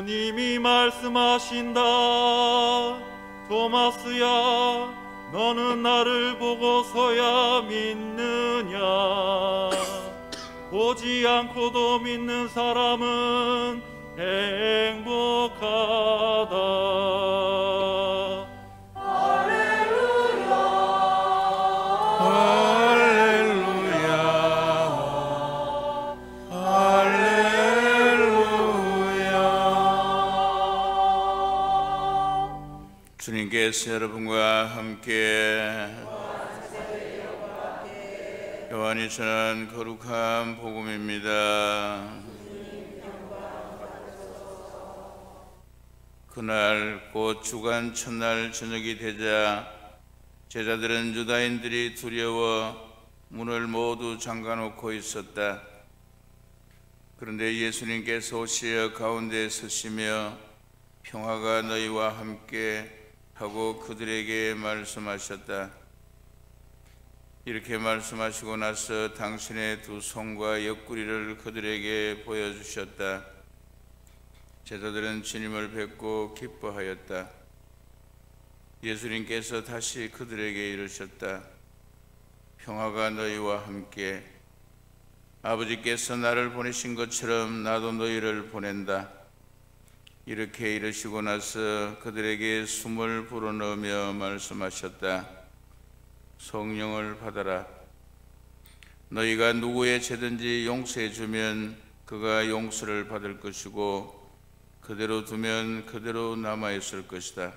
주님이 말씀하신다. 토마스야, 너는 나를 보고서야 믿느냐? 보지 않고도 믿는 사람은 행복하다. 할렐루야, 할렐루야, 할렐루야. 주님께서 여러분과 함께 요한이 전한 거룩한 복음입니다. 그날 곧 주간 첫날 저녁이 되자 제자들은 유다인들이 두려워 문을 모두 잠가놓고 있었다. 그런데 예수님께서 오시어 가운데 서시며 평화가 너희와 함께 하고 그들에게 말씀하셨다. 이렇게 말씀하시고 나서 당신의 두 손과 옆구리를 그들에게 보여주셨다. 제자들은 주님을 뵙고 기뻐하였다. 예수님께서 다시 그들에게 이르셨다. 평화가 너희와 함께. 아버지께서 나를 보내신 것처럼 나도 너희를 보낸다. 이렇게 이르시고 나서 그들에게 숨을 불어넣으며 말씀하셨다. 성령을 받아라. 너희가 누구의 죄든지 용서해 주면 그가 용서를 받을 것이고 그대로 두면 그대로 남아있을 것이다.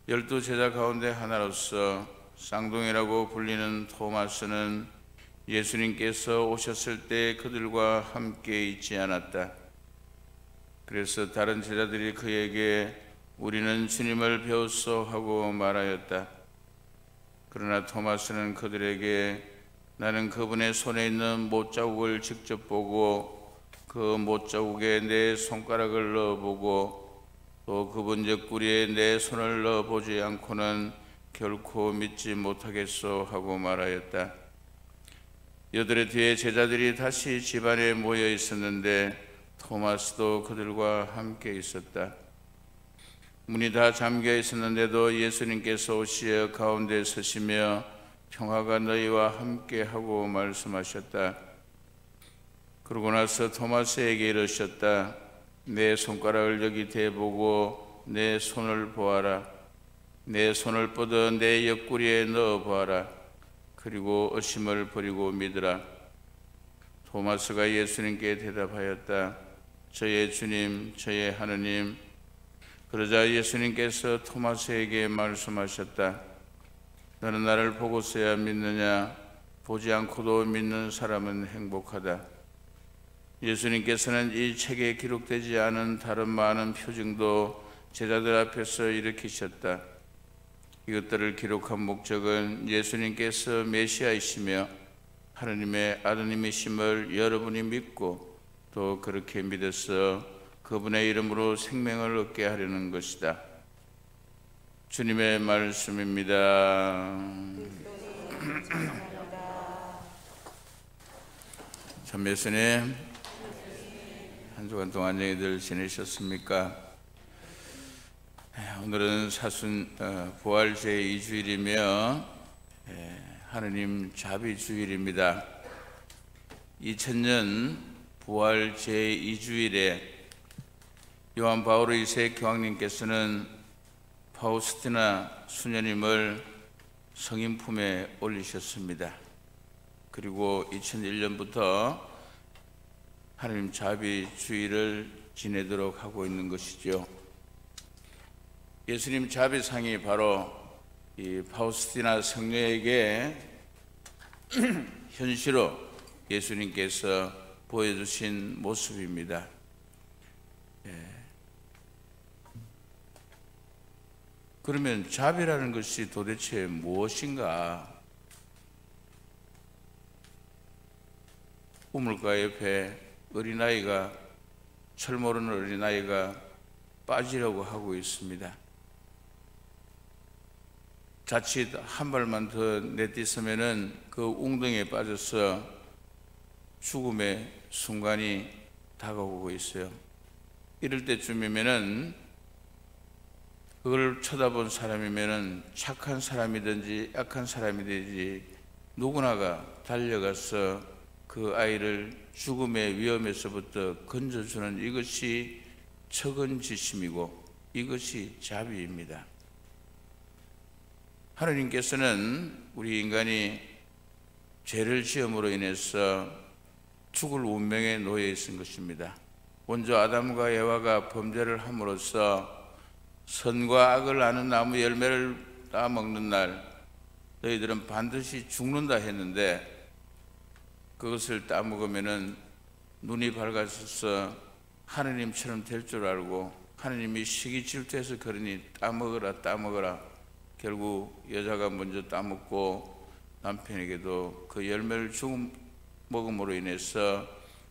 12 제자 가운데 하나로서 쌍둥이라고 불리는 토마스는 예수님께서 오셨을 때 그들과 함께 있지 않았다. 그래서 다른 제자들이 그에게 우리는 주님을 배웠소 하고 말하였다. 그러나 토마스는 그들에게 나는 그분의 손에 있는 못자국을 직접 보고 그 못자국에 내 손가락을 넣어보고 또 그분 옆구리에 내 손을 넣어보지 않고는 결코 믿지 못하겠소 하고 말하였다. 여들의 뒤에 제자들이 다시 집안에 모여 있었는데 토마스도 그들과 함께 있었다. 문이 다 잠겨 있었는데도 예수님께서 오시어 가운데 서시며 평화가 너희와 함께 하고 말씀하셨다. 그러고 나서 토마스에게 이르셨다. 내 손가락을 여기 대보고 내 손을 보아라. 내 손을 뻗어 내 옆구리에 넣어 보아라. 그리고 의심을 버리고 믿으라. 토마스가 예수님께 대답하였다. 저의 주님, 저의 하느님. 그러자 예수님께서 토마스에게 말씀하셨다. 너는 나를 보고서야 믿느냐? 보지 않고도 믿는 사람은 행복하다. 예수님께서는 이 책에 기록되지 않은 다른 많은 표징도 제자들 앞에서 일으키셨다. 이것들을 기록한 목적은 예수님께서 메시아이시며 하느님의 아드님이심을 여러분이 믿고 또 그렇게 믿어서 그분의 이름으로 생명을 얻게 하려는 것이다. 주님의 말씀입니다. 참 예수님, 한 주간 동안 안녕히들 지내셨습니까? 오늘은 부활 제2주일이며 하느님 자비주일입니다. 2000년 부활 제2주일에 요한 바오로 2세 교황님께서는 파우스티나 수녀님을 성인 품에 올리셨습니다. 그리고 2001년부터 하느님 자비주일을 지내도록 하고 있는 것이죠. 예수님 자비상이 바로 이 파우스티나 성녀에게 현시로 예수님께서 보여주신 모습입니다. 그러면 자비라는 것이 도대체 무엇인가? 우물가 옆에 어린아이가, 철 모르는 어린아이가 빠지려고 하고 있습니다. 자칫 한 발만 더 내딛으면은 그 웅덩이에 빠져서 죽음의 순간이 다가오고 있어요. 이럴 때쯤이면은 그걸 쳐다본 사람이면은 착한 사람이든지 약한 사람이든지 누구나가 달려가서 그 아이를 죽음의 위험에서부터 건져주는 이것이 책은지심이고 이것이 자비입니다. 하느님께서는 우리 인간이 죄를 지음으로 인해서 죽을 운명에 놓여 있은 것입니다. 먼저 아담과 에바가 범죄를 함으로써 선과 악을 아는 나무 열매를 따먹는 날 너희들은 반드시 죽는다 했는데 그것을 따먹으면은 눈이 밝아져서 하느님처럼 될 줄 알고 하느님이 시기 질투해서 그러니 따먹어라 결국 여자가 먼저 따먹고 남편에게도 그 열매를 먹음으로 인해서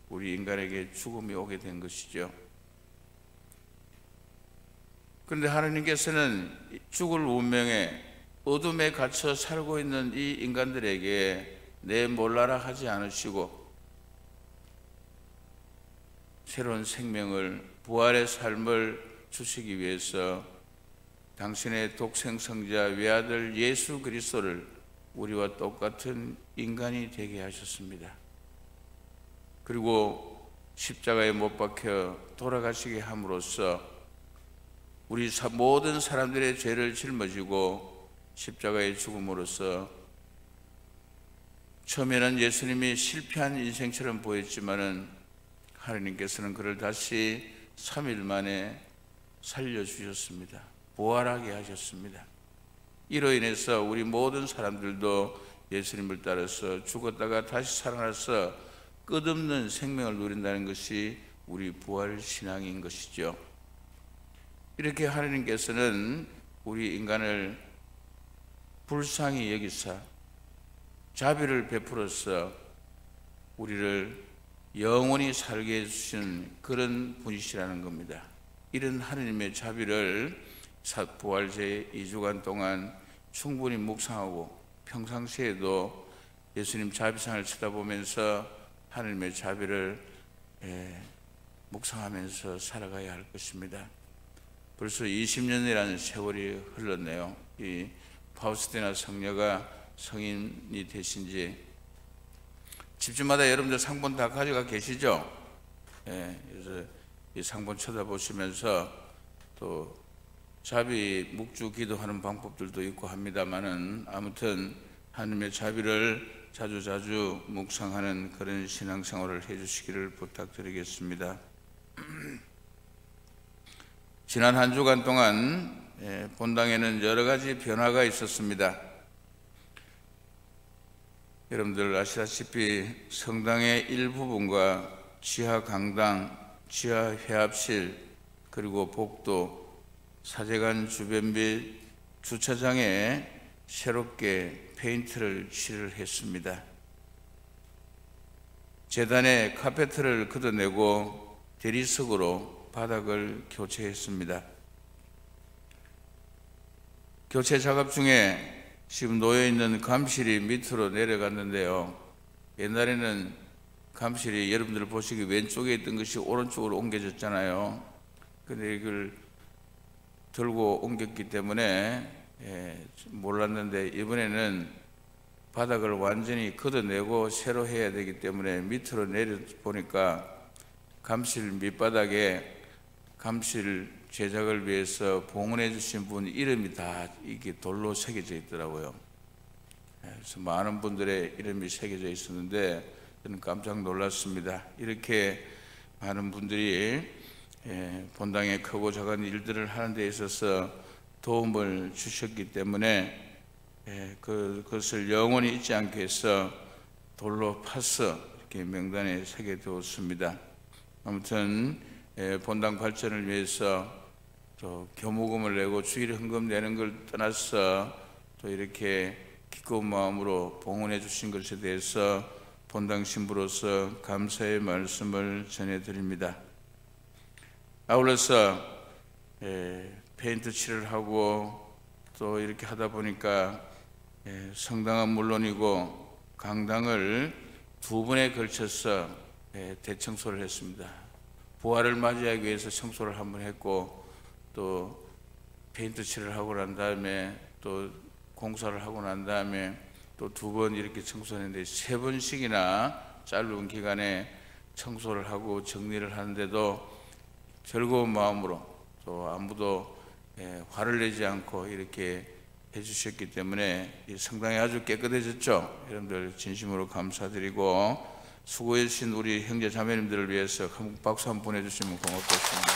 우리 인간에게 죽음이 오게 된 것이죠. 그런데 하느님께서는 죽을 운명에 어둠에 갇혀 살고 있는 이 인간들에게 내 몰라라 하지 않으시고 새로운 생명을 부활의 삶을 주시기 위해서 당신의 독생성자 외아들 예수 그리스도를 우리와 똑같은 인간이 되게 하셨습니다. 그리고 십자가에 못 박혀 돌아가시게 함으로써 우리 모든 사람들의 죄를 짊어지고 십자가에 죽음으로써 처음에는 예수님이 실패한 인생처럼 보였지만은 하느님께서는 그를 다시 3일 만에 살려주셨습니다. 부활하게 하셨습니다. 이로 인해서 우리 모든 사람들도 예수님을 따라서 죽었다가 다시 살아나서 끝없는 생명을 누린다는 것이 우리 부활 신앙인 것이죠. 이렇게 하느님께서는 우리 인간을 불쌍히 여기사 자비를 베풀어서 우리를 영원히 살게 해주신 그런 분이시라는 겁니다. 이런 하느님의 자비를 부활제 2주간 동안 충분히 묵상하고 평상시에도 예수님 자비상을 쳐다보면서 하느님의 자비를 묵상하면서 살아가야 할 것입니다. 벌써 20년이라는 세월이 흘렀네요. 이 파우스티나 성녀가 성인이 되신 지 집집마다 여러분들 상본 다 가져가 계시죠? 그래서 이 상본 쳐다보시면서 또 자비 묵주 기도하는 방법들도 있고 합니다만은 아무튼 하나님의 자비를 자주자주 묵상하는 그런 신앙생활을 해주시기를 부탁드리겠습니다. 지난 한 주간 동안 본당에는 여러 가지 변화가 있었습니다. 여러분들 아시다시피 성당의 일부분과 지하 강당, 지하 회합실, 그리고 복도, 사제관 주변 및 주차장에 새롭게 페인트를 칠을 했습니다. 재단에 카페트를 걷어내고 대리석으로 바닥을 교체했습니다. 교체 작업 중에 지금 놓여있는 감실이 밑으로 내려갔는데요. 옛날에는 감실이 여러분들 보시기 왼쪽에 있던 것이 오른쪽으로 옮겨졌잖아요. 근데 이걸 들고 옮겼기 때문에 몰랐는데 이번에는 바닥을 완전히 걷어내고 새로 해야 되기 때문에 밑으로 내려보니까 감실 밑바닥에 감실 제작을 위해서 봉헌해 주신 분 이름이 다 이게 돌로 새겨져 있더라고요. 그래서 많은 분들의 이름이 새겨져 있었는데 저는 깜짝 놀랐습니다. 이렇게 많은 분들이 본당의 크고 작은 일들을 하는 데 있어서 도움을 주셨기 때문에 그것을 영원히 잊지 않게 해서 돌로 파서 이렇게 명단에 새겨두었습니다. 아무튼 본당 발전을 위해서 또 교무금을 내고 주일 헌금 내는 걸 떠나서 또 이렇게 기꺼운 마음으로 봉헌해 주신 것에 대해서 본당 신부로서 감사의 말씀을 전해드립니다. 아울러서 페인트 칠을 하고 또 이렇게 하다 보니까 성당은 물론이고 강당을 두 번에 걸쳐서 대청소를 했습니다. 부활을 맞이하기 위해서 청소를 한번 했고, 또 페인트 칠을 하고 난 다음에 또 공사를 하고 난 다음에 또 2번 이렇게 청소했는데 3번씩이나 짧은 기간에 청소를 하고 정리를 하는데도 즐거운 마음으로 또 아무도 화를 내지 않고 이렇게 해주셨기 때문에 이 성당이 아주 깨끗해졌죠. 여러분들 진심으로 감사드리고, 수고해주신 우리 형제 자매님들을 위해서 박수 한번 보내주시면 고맙겠습니다.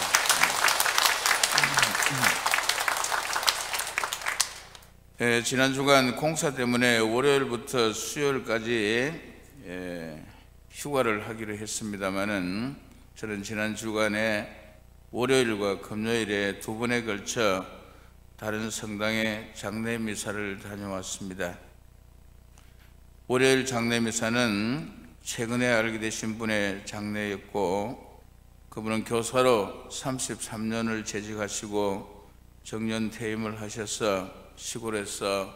지난 주간 공사 때문에 월요일부터 수요일까지 휴가를 하기로 했습니다마는, 저는 지난 주간에 월요일과 금요일에 2번에 걸쳐 다른 성당에 장례 미사를 다녀왔습니다. 월요일 장례 미사는 최근에 알게 되신 분의 장례였고, 그분은 교사로 33년을 재직하시고 정년 퇴임을 하셔서 시골에서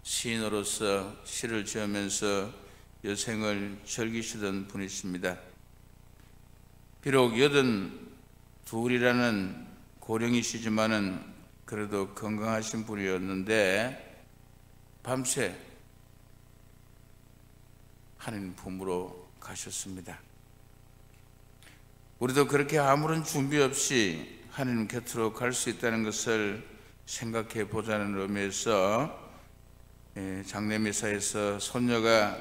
시인으로서 시를 지으면서 여생을 즐기시던 분이십니다. 비록 82이라는 고령이시지만은 그래도 건강하신 분이었는데 밤새 하나님 품으로 가셨습니다. 우리도 그렇게 아무런 준비 없이 하나님 곁으로 갈 수 있다는 것을 생각해 보자는 의미에서 장례 미사에서 손녀가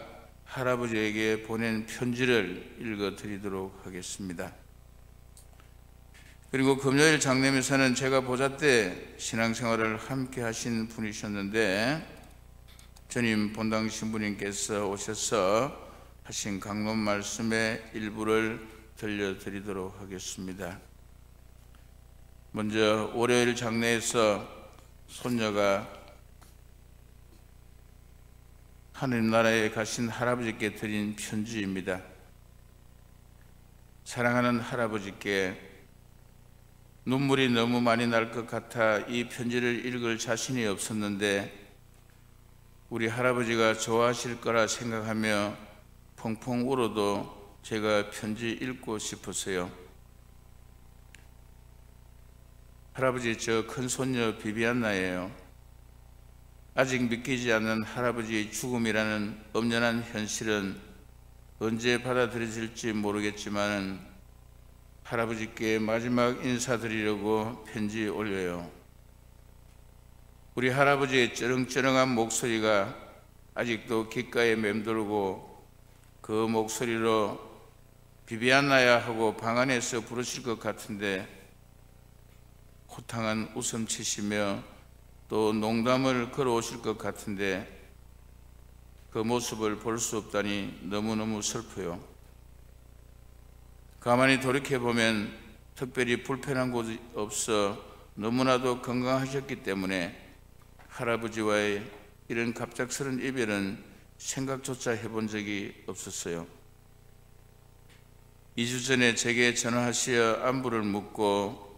할아버지에게 보낸 편지를 읽어 드리도록 하겠습니다. 그리고 금요일 장례 미사는 제가 보자 때 신앙생활을 함께 하신 분이셨는데, 전임 본당 신부님께서 오셔서 하신 강론 말씀의 일부를 들려드리도록 하겠습니다. 먼저 월요일 장례에서 손녀가 하느님 나라에 가신 할아버지께 드린 편지입니다. 사랑하는 할아버지께, 눈물이 너무 많이 날 것 같아 이 편지를 읽을 자신이 없었는데 우리 할아버지가 좋아하실 거라 생각하며 펑펑 울어도 제가 편지 읽고 싶었어요. 할아버지, 저 큰손녀 비비안나예요. 아직 믿기지 않는 할아버지의 죽음이라는 엄연한 현실은 언제 받아들여질지 모르겠지만 할아버지께 마지막 인사드리려고 편지 올려요. 우리 할아버지의 쩌렁쩌렁한 목소리가 아직도 귓가에 맴돌고 그 목소리로 비비안나야 하고 방 안에서 부르실 것 같은데 호탕한 웃음 치시며 또 농담을 걸어오실 것 같은데 그 모습을 볼 수 없다니 너무너무 슬퍼요. 가만히 돌이켜보면 특별히 불편한 곳이 없어 너무나도 건강하셨기 때문에 할아버지와의 이런 갑작스런 이별은 생각조차 해본 적이 없었어요. 2주 전에 제게 전화하시어 안부를 묻고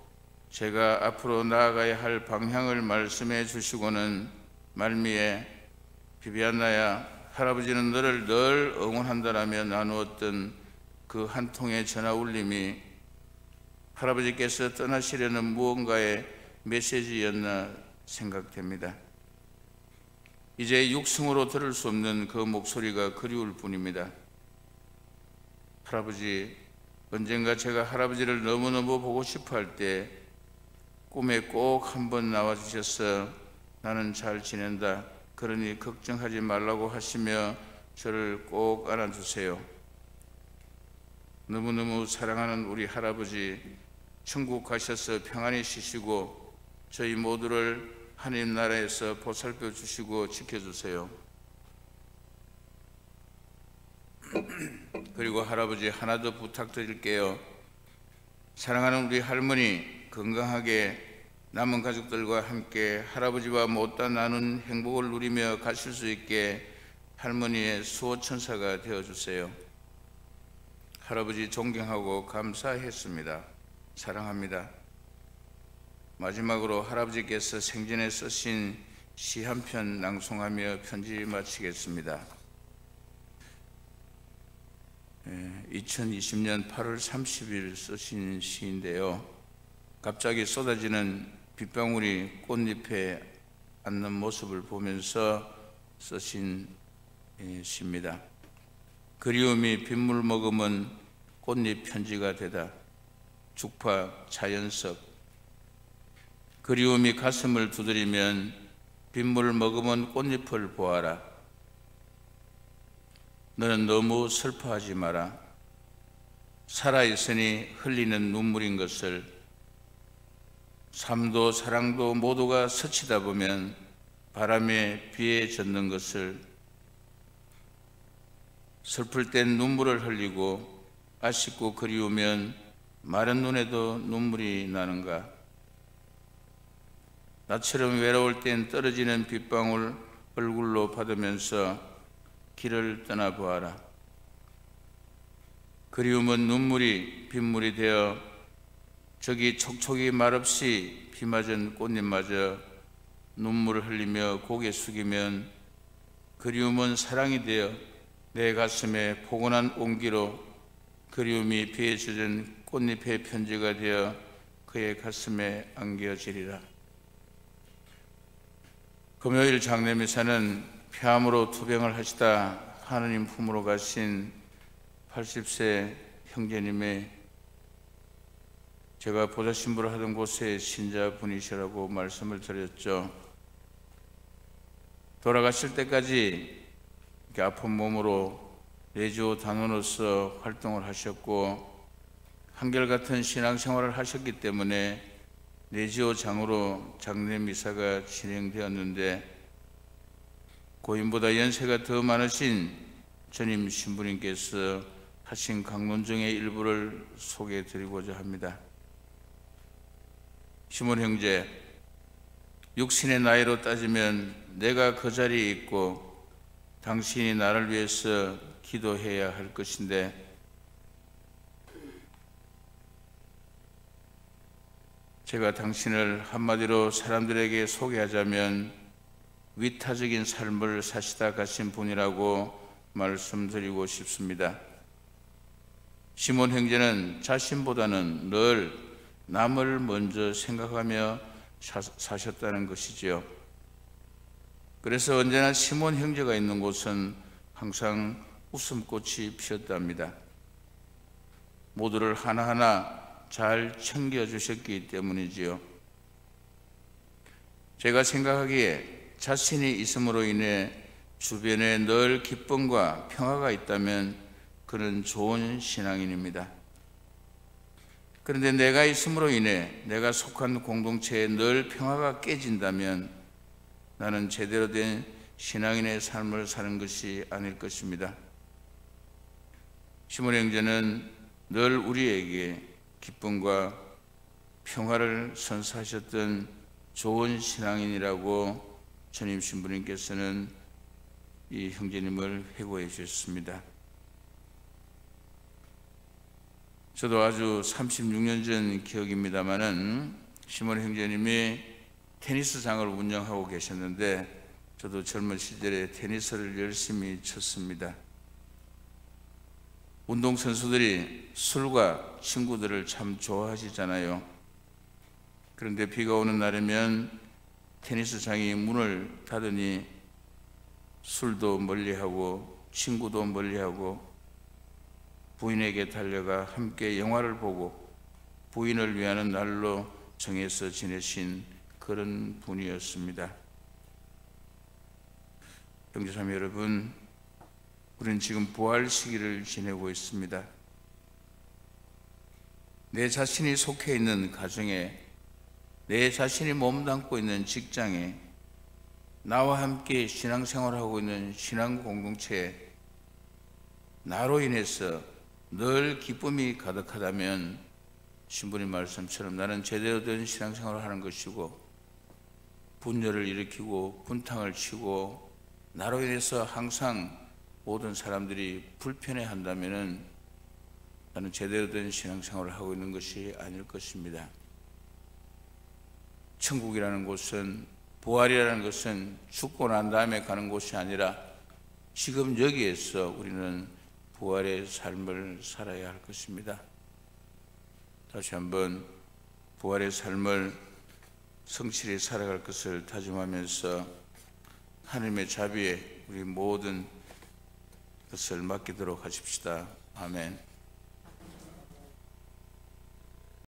제가 앞으로 나아가야 할 방향을 말씀해 주시고는 말미에 비비안나야, 할아버지는 너를 늘 응원한다라며 나누었던 그 한 통의 전화 울림이 할아버지께서 떠나시려는 무언가의 메시지였나 생각됩니다. 이제 육성으로 들을 수 없는 그 목소리가 그리울 뿐입니다. 할아버지, 언젠가 제가 할아버지를 너무너무 보고 싶어 할 때 꿈에 꼭 한번 나와주셔서 나는 잘 지낸다, 그러니 걱정하지 말라고 하시며 저를 꼭 안아주세요. 너무너무 사랑하는 우리 할아버지, 천국 가셔서 평안히 쉬시고 저희 모두를 하나님 나라에서 보살펴 주시고 지켜주세요. 그리고 할아버지, 하나 더 부탁드릴게요. 사랑하는 우리 할머니, 건강하게 남은 가족들과 함께 할아버지와 못다 나눈 행복을 누리며 가실 수 있게 할머니의 수호천사가 되어주세요. 할아버지 존경하고 감사했습니다. 사랑합니다. 마지막으로 할아버지께서 생전에 쓰신 시 한 편 낭송하며 편지 마치겠습니다. 2020년 8월 30일 쓰신 시인데요. 갑자기 쏟아지는 빗방울이 꽃잎에 앉는 모습을 보면서 쓰신 시입니다. 그리움이 빗물 머금은 꽃잎 편지가 되다. 죽파 차연석. 그리움이 가슴을 두드리면 빗물 머금은 꽃잎을 보아라. 너는 너무 슬퍼하지 마라. 살아있으니 흘리는 눈물인 것을, 삶도 사랑도 모두가 스치다 보면 바람에 비에 젖는 것을, 슬플 땐 눈물을 흘리고 아쉽고 그리우면 마른 눈에도 눈물이 나는가. 나처럼 외로울 땐 떨어지는 빗방울 얼굴로 받으면서 길을 떠나보아라. 그리움은 눈물이 빗물이 되어 저기 촉촉이 말없이 비 맞은 꽃잎마저 눈물을 흘리며 고개 숙이면 그리움은 사랑이 되어 내 가슴에 포근한 온기로 그리움이 비에 젖은 꽃잎의 편지가 되어 그의 가슴에 안겨지리라. 금요일 장례미사는 폐암으로 투병을 하시다 하느님 품으로 가신 80세 형제님의 제가 보좌신부를 하던 곳의 신자분이시라고 말씀을 드렸죠. 돌아가실 때까지 이렇게 아픈 몸으로 내주 단원으로서 활동을 하셨고 한결같은 신앙생활을 하셨기 때문에 내지오 장으로 장례미사가 진행되었는데 고인보다 연세가 더 많으신 전임 신부님께서 하신 강론중의 일부를 소개해 드리고자 합니다. 시몬 형제, 육신의 나이로 따지면 내가 그 자리에 있고 당신이 나를 위해서 기도해야 할 것인데 제가 당신을 한마디로 사람들에게 소개하자면 위타적인 삶을 사시다 가신 분이라고 말씀드리고 싶습니다. 시몬 형제는 자신보다는 늘 남을 먼저 생각하며 사셨다는 것이지요. 그래서 언제나 시몬 형제가 있는 곳은 항상 웃음꽃이 피었답니다. 모두를 하나하나 잘 챙겨주셨기 때문이지요. 제가 생각하기에 자신이 있음으로 인해 주변에 늘 기쁨과 평화가 있다면 그는 좋은 신앙인입니다. 그런데 내가 있음으로 인해 내가 속한 공동체에 늘 평화가 깨진다면 나는 제대로 된 신앙인의 삶을 사는 것이 아닐 것입니다. 시몬 형제는 늘 우리에게 기쁨과 평화를 선사하셨던 좋은 신앙인이라고 전임 신부님께서는 이 형제님을 회고해 주셨습니다. 저도 아주 36년 전 기억입니다마는 시몬 형제님이 테니스장을 운영하고 계셨는데 저도 젊은 시절에 테니스를 열심히 쳤습니다. 운동선수들이 술과 친구들을 참 좋아하시잖아요. 그런데 비가 오는 날이면 테니스장이 문을 닫으니 술도 멀리하고 친구도 멀리하고 부인에게 달려가 함께 영화를 보고 부인을 위하는 날로 정해서 지내신 그런 분이었습니다. 형제자매 여러분, 우리는 지금 부활 시기를 지내고 있습니다. 내 자신이 속해 있는 가정에, 내 자신이 몸담고 있는 직장에, 나와 함께 신앙생활하고 있는 신앙 공동체에 나로 인해서 늘 기쁨이 가득하다면 신부님 말씀처럼 나는 제대로 된 신앙생활을 하는 것이고 분열을 일으키고 분탕을 치고 나로 인해서 항상 모든 사람들이 불편해한다면 나는 제대로 된 신앙생활을 하고 있는 것이 아닐 것입니다. 천국이라는 곳은, 부활이라는 것은 죽고 난 다음에 가는 곳이 아니라 지금 여기에서 우리는 부활의 삶을 살아야 할 것입니다. 다시 한번 부활의 삶을 성실히 살아갈 것을 다짐하면서 하나님의 자비에 우리 모든 것을 맡기도록 하십시다. 아멘.